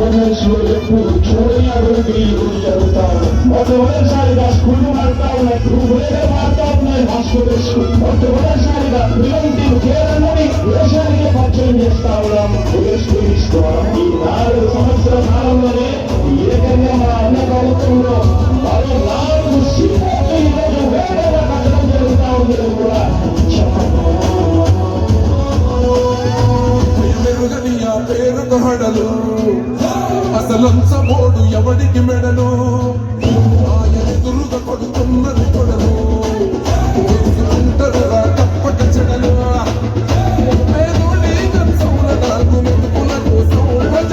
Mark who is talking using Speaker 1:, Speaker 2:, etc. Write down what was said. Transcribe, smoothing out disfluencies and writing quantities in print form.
Speaker 1: ఎప్పుడు చూడనటువంటి ఈరోజు జరుగుతాం. మొట్టమొదటిసారిగా స్కూళ్ళు మారుతా ఉన్నాయి, రూపురేఖలు మారుతా ఉన్నాయి. హాస్పిటల్స్ మొట్టమొదటిసారిగా ప్రివెంటివ్ కేర్ అన్నది దేశానికి పరిచయం చేస్తా ఉన్నాం. ఈ 4 సంవత్సరాల కాలంలోనే ఏకంగా మా అన్న ప్రభుత్వంలో మరో 4 సీట్లకు ఈరోజు వేగంగా కట్టడం జరుగుతా ఉంది కూడా
Speaker 2: పేరుకు హడలు అసలంచబోడు ఎవడికి మెడలు ఆయన ఎదురుగా కొడుతున్నది